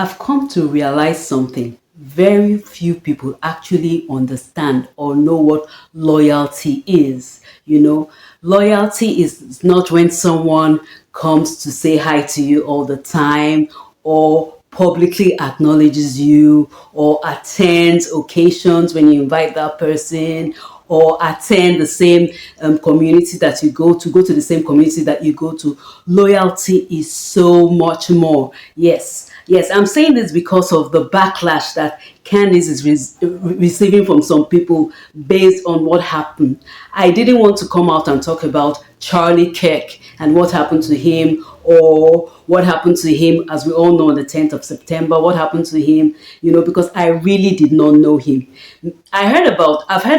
I've come to realize something. Very few people actually understand or know what loyalty is. Loyalty is not when someone comes to say hi to you all the time or publicly acknowledges you or attends occasions when you invite that person or attend the same community that you go to the same community that you go to. Loyalty is so much more. Yes, I'm saying this because of the backlash that Candice is receiving from some people based on what happened. I didn't want to come out and talk about Charlie Kirk and what happened to him, or what happened to him, as we all know, on the 10th of September, what happened to him, because I really did not know him. I've heard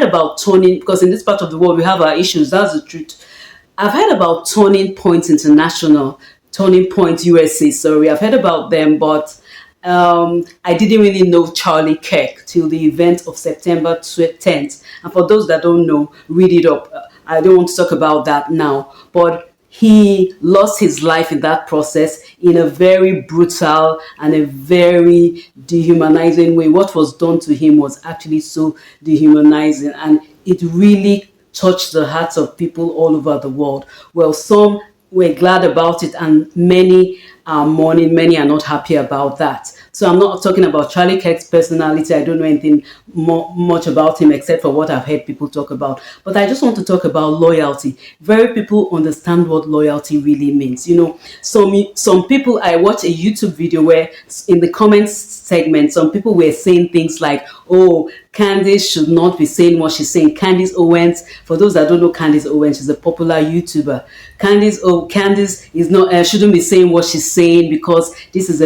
about Tony, because in this part of the world we have our issues, that's the truth. I've heard about Turning Point International, Turning Point USA, sorry. I've heard about them, but I didn't really know Charlie Kirk till the event of September 10th. And for those that don't know, read it up. I don't want to talk about that now. But he lost his life in that process in a very brutal and a very dehumanizing way. What was done to him was actually so dehumanizing, and it really touched the hearts of people all over the world. Well, some were glad about it, and many are mourning, many are not happy about that. So I'm not talking about Charlie Kirk's personality. I don't know anything much about him except for what I've heard people talk about. But I just want to talk about loyalty. Very people understand what loyalty really means. Some people, I watched a YouTube video where in the comments segment, some people were saying things like, oh, Candice should not be saying what she's saying. Candice Owens, for those that don't know Candice Owens, she's a popular YouTuber. Candice is not shouldn't be saying what she's saying because it's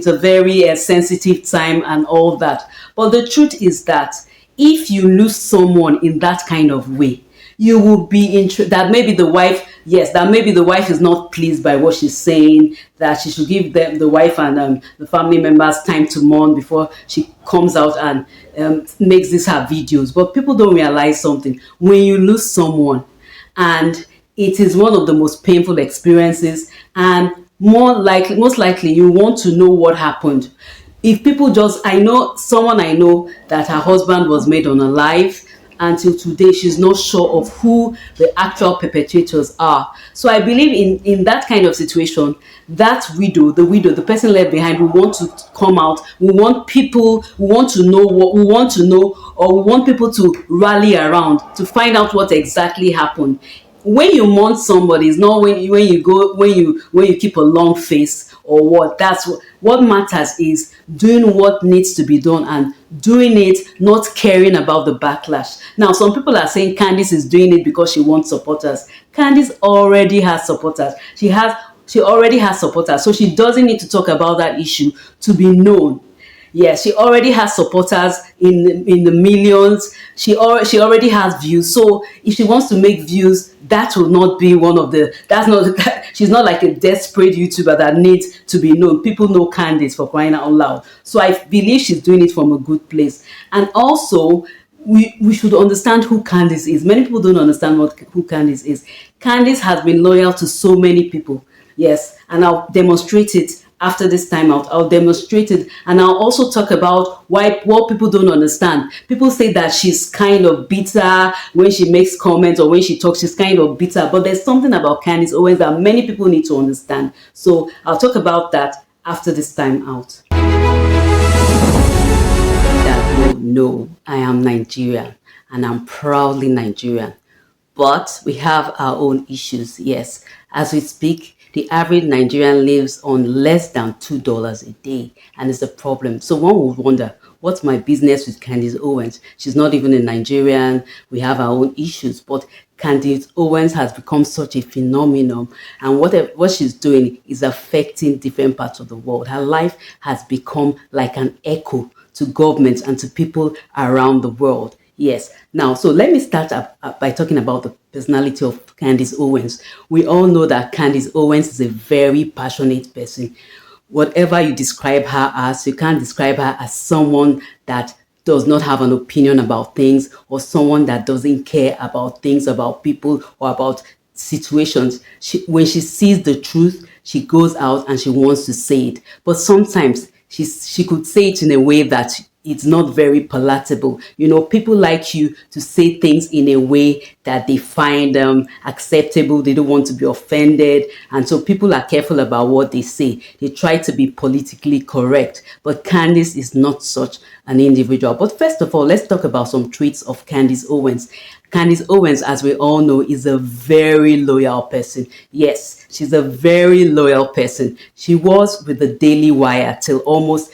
a very sensitive time and all that. But the truth is that if you lose someone in that kind of way, you will be that maybe the wife is not pleased by what she's saying, that she should give the wife and the family members time to mourn before she comes out and makes this her videos. But people don't realize something. When you lose someone, and it is one of the most painful experiences, and most likely you want to know what happened. If people I know that her husband was made unalive. Until today, she's not sure of who the actual perpetrators are. So I believe in that kind of situation, that the person left behind, we want to come out. We want people to rally around to find out what exactly happened. When you mourn somebody, it's not when you keep a long face or what. That's what matters is doing what needs to be done and doing it, not caring about the backlash. Now, some people are saying Candice is doing it because she wants supporters. Candice already has supporters. She already has supporters, so she doesn't need to talk about that issue to be known. Yes, she already has supporters in the millions. She already has views. So if she wants to make views, that will not be she's not like a desperate YouTuber that needs to be known. People know Candice, for crying out loud. So I believe she's doing it from a good place. And also, we should understand who Candice is. Many people don't understand who Candice is. Candice has been loyal to so many people. Yes, and I'll demonstrate it. After this time out, I'll demonstrate it, and I'll also talk about what people don't understand. People say that she's kind of bitter when she makes comments or when she talks, she's kind of bitter. But there's something about Candice Owens that many people need to understand. So I'll talk about that after this time out. No, I am Nigerian, and I'm proudly Nigerian. But we have our own issues, yes. As we speak, the average Nigerian lives on less than $2 a day, and it's a problem. So one would wonder, what's my business with Candice Owens? She's not even a Nigerian. We have our own issues, but Candice Owens has become such a phenomenon, and what she's doing is affecting different parts of the world. Her life has become like an echo to governments and to people around the world. Yes. Now, so let me start by talking about the personality of Candice Owens. We all know that Candice Owens is a very passionate person. Whatever you describe her as, you can't describe her as someone that does not have an opinion about things or someone that doesn't care about things, about people, or about situations. When she sees the truth, she goes out and she wants to say it. But sometimes she could say it in a way that it's not very palatable. People like you to say things in a way that they find acceptable. They don't want to be offended. And so people are careful about what they say. They try to be politically correct. But Candice is not such an individual. But first of all, let's talk about some traits of Candice Owens. Candice Owens, as we all know, is a very loyal person. Yes, she's a very loyal person. She was with the Daily Wire till almost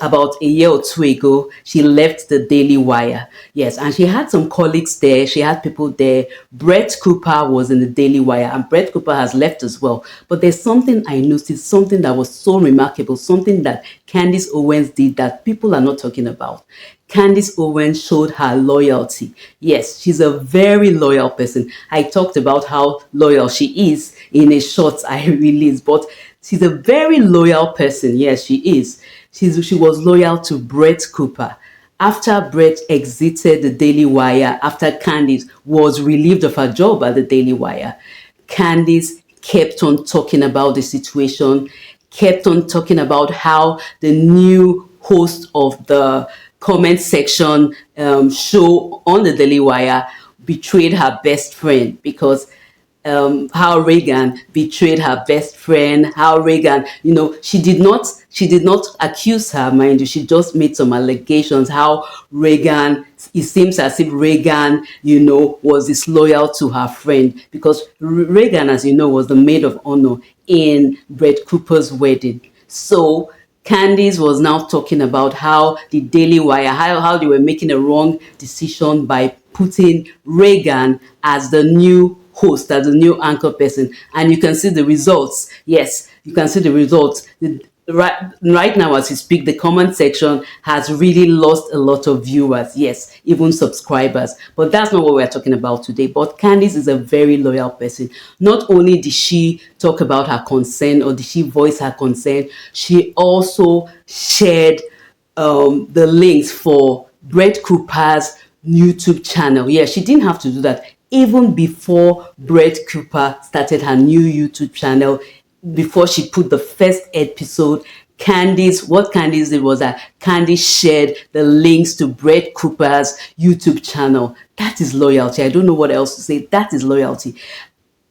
about a year or two ago. She left the Daily Wire. Yes, and she had some colleagues there. She had people there. Brett Cooper was in the Daily Wire, and Brett Cooper has left as well. But there's something I noticed, something that was so remarkable, something that Candice Owens did that people are not talking about. Candice Owens showed her loyalty. Yes, she's a very loyal person. I talked about how loyal she is in a short I released, but she's a very loyal person. Yes, she is. She was loyal to Brett Cooper. After Brett exited the Daily Wire, after Candice was relieved of her job at the Daily Wire, Candice kept on talking about the situation, kept on talking about how the new host of the comment section show on the Daily Wire betrayed her best friend, because how Reagan betrayed her best friend, how Reagan, she did not accuse her, mind you, she just made some allegations, how Reagan, it seems as if Reagan, was disloyal to her friend, because Reagan, as you know, was the maid of honor in Brett Cooper's wedding. So Candice was now talking about how the Daily Wire, how they were making a wrong decision by putting Reagan as the new host, as the new anchor person. And you can see the results. Yes, you can see the results. Right now, as we speak, the comment section has really lost a lot of viewers. Yes, even subscribers. But that's not what we're talking about today. But Candice is a very loyal person. Not only did she talk about her concern, or did she voice her concern, she also shared the links for Brett Cooper's YouTube channel. Yeah, she didn't have to do that. Even before Brett Cooper started her new YouTube channel, before she put the first episode, what Candice did was that Candice shared the links to Brett Cooper's YouTube channel. That is loyalty. I don't know what else to say. That is loyalty.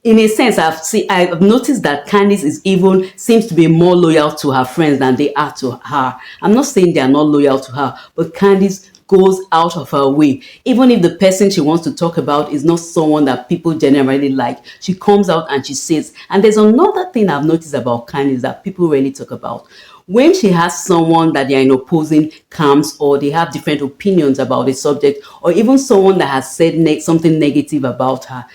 In a sense, I've noticed that Candice seems to be more loyal to her friends than they are to her. I'm not saying they are not loyal to her, but Candice goes out of her way. Even if the person she wants to talk about is not someone that people generally like, she comes out and she says. And there's another thing I've noticed about Candice that people really talk about. When she has someone that they are in opposing camps, or they have different opinions about a subject, or even someone that has said something negative about her,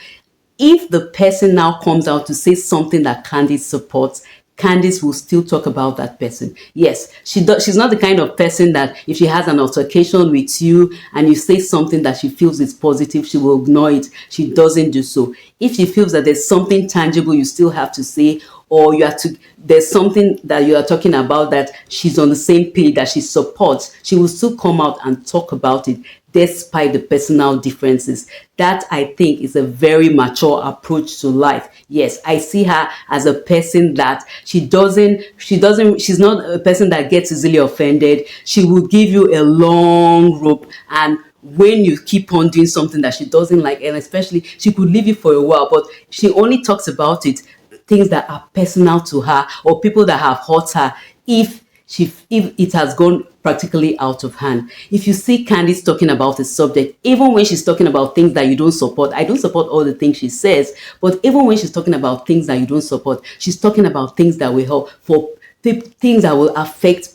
if the person now comes out to say something that Candice supports, Candice will still talk about that person. Yes, she's not the kind of person that if she has an altercation with you and you say something that she feels is positive, she will ignore it. She doesn't do so. If she feels that there's something tangible you still have to say, or there's something that you are talking about that she's on the same page, that she supports, she will still come out and talk about it, despite the personal differences. That, I think, is a very mature approach to life. Yes, I see her as a person that she's not a person that gets easily offended. She will give you a long rope, and when you keep on doing something that she doesn't like, and especially she could leave you for a while, but she only talks about it, things that are personal to her, or people that have hurt her, if it has gone practically out of hand. If you see Candice talking about a subject, even when she's talking about things that you don't support, I don't support all the things she says, but even when she's talking about things that you don't support, she's talking about things that will help, for things that will affect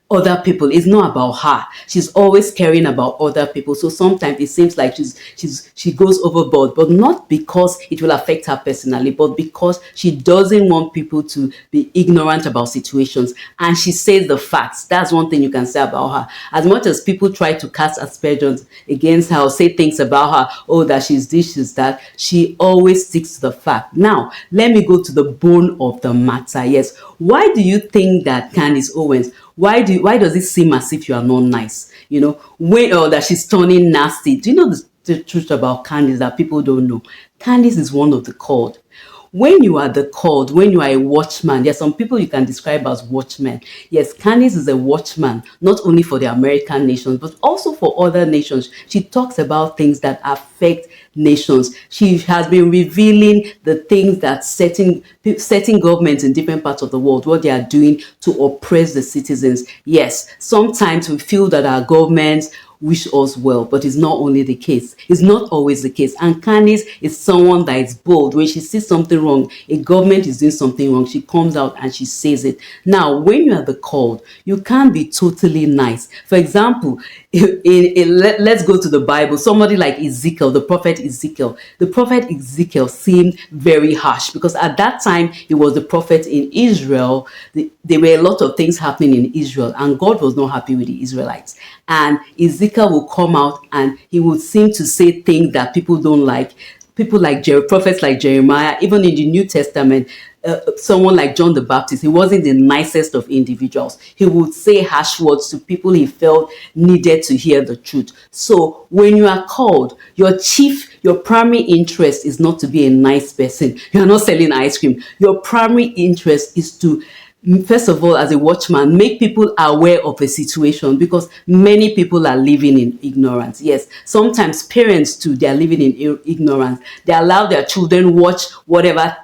other people. It's not about her. She's always caring about other people. So sometimes it seems like she goes overboard, but not because it will affect her personally, but because she doesn't want people to be ignorant about situations. And she says the facts. That's one thing you can say about her. As much as people try to cast aspersions against her or say things about her, oh, that she's this, she's that, she always sticks to the fact. Now, let me go to the bone of the matter. Yes. Why do you think that Candice Owens, why does it seem as if you are not nice? Or that she's turning nasty? Do you know the truth about Candice that people don't know. Candice is one of the called. When you are the called, when you are a watchman, there are some people you can describe as watchmen. Yes, Candice is a watchman, not only for the American nations, but also for other nations. She talks about things that affect nations. She has been revealing the things that setting governments in different parts of the world, what they are doing to oppress the citizens. Yes, sometimes we feel that our governments wish us well, but it's not only the case. It's not always the case. And Candice is someone that is bold. When she sees something wrong, a government is doing something wrong, she comes out and she says it. Now, when you are the called, you can't be totally nice. For example, let's go to the Bible. Somebody like Ezekiel, the prophet Ezekiel. The prophet Ezekiel seemed very harsh because at that time he was the prophet in Israel. There were a lot of things happening in Israel, and God was not happy with the Israelites. And Ezekiel will come out and he would seem to say things that people don't like. People like prophets like Jeremiah, even in the New Testament, someone like John the Baptist, he wasn't the nicest of individuals. He would say harsh words to people he felt needed to hear the truth. So when you are called, your primary interest is not to be a nice person. You are not selling ice cream. Your primary interest is to, first of all, as a watchman, make people aware of a situation because many people are living in ignorance. Yes, sometimes parents too, they are living in ignorance. They allow their children watch whatever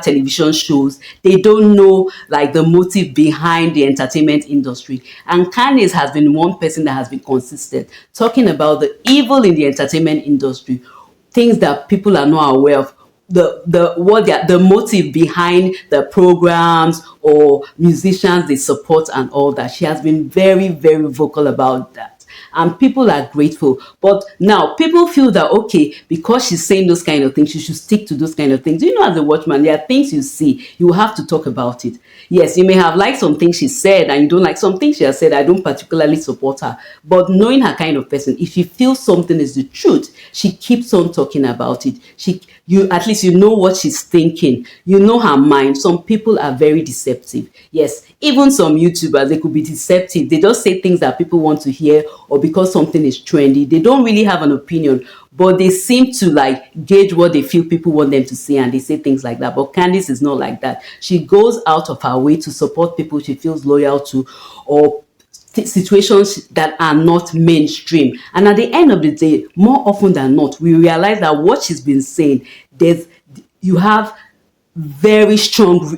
television shows. They don't know like the motive behind the entertainment industry. And Candice has been one person that has been consistent talking about the evil in the entertainment industry, things that people are not aware of, the motive behind the programs or musicians they support and all that. She has been very, very vocal about that. And people are grateful. But now people feel that, okay, because she's saying those kind of things, she should stick to those kind of things. You know, as a watchman, there are things you see, you have to talk about it. Yes, you may have liked some things she said and you don't like some things she has said. I don't particularly support her. But knowing her kind of person, if she feels something is the truth, she keeps on talking about it. You at least you know what she's thinking. You know her mind. Some people are very deceptive. Yes, even some YouTubers, they could be deceptive. They just say things that people want to hear or because something is trendy. They don't really have an opinion, but they seem to like gauge what they feel people want them to say and they say things like that. But Candice is not like that. She goes out of her way to support people she feels loyal to or situations that are not mainstream. And at the end of the day, more often than not, we realize that what she's been saying, you have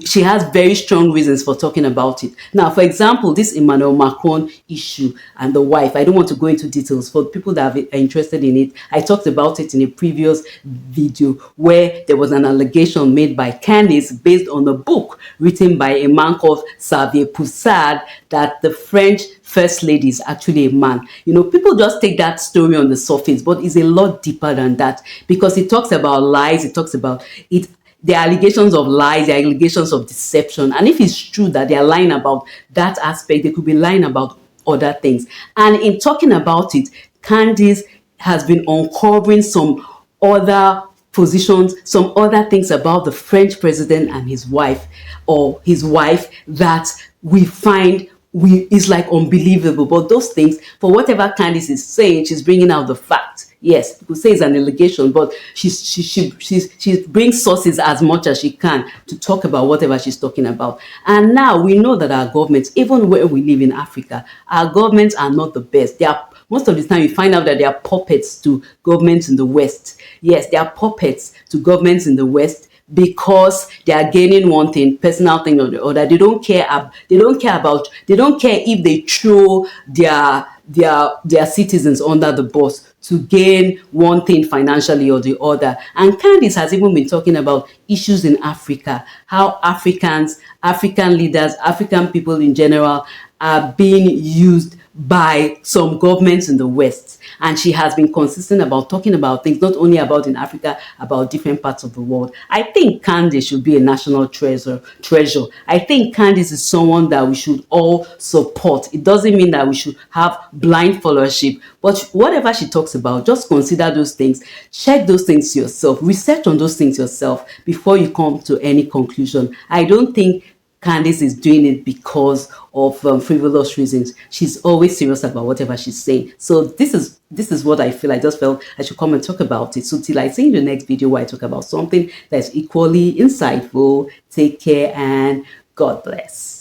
she has very strong reasons for talking about it. Now, for example, this Emmanuel Macron issue and the wife, I don't want to go into details for people that are interested in it. I talked about it in a previous video where there was an allegation made by Candice based on a book written by a man called Xavier Poussard that the French first lady is actually a man. You know, people just take that story on the surface, but it's a lot deeper than that because it talks about lies, it talks about it. The allegations of lies, the allegations of deception. And if it's true that they are lying about that aspect, they could be lying about other things. And in talking about it, Candice has been uncovering some other positions, some other things about the French president and his wife or his wife that we find is like unbelievable. But those things, for whatever Candice is saying, she's bringing out the facts. Yes, people say it's an allegation, but she brings sources as much as she can to talk about whatever she's talking about. And now we know that our governments, even where we live in Africa, our governments are not the best. They are most of the time you find out that they are puppets to governments in the West. Yes, they are puppets to governments in the West because they are gaining one thing, personal thing or the other. They don't care if they throw their citizens under the bus to gain one thing financially or the other. And Candice has even been talking about issues in Africa, how African leaders, African people in general are being used by some governments in the West. And she has been consistent about talking about things, not only about in Africa, about different parts of the world. I think Candice should be a national treasure. I think Candice is someone that we should all support. It doesn't mean that we should have blind followership, but whatever she talks about, just consider those things. Check those things yourself. Research on those things yourself before you come to any conclusion. I don't think Candice is doing it because of frivolous reasons. She's always serious about whatever she's saying. So this is what I feel. I just felt I should come and talk about it. So till I see you in the next video where I talk about something that's equally insightful, take care and God bless.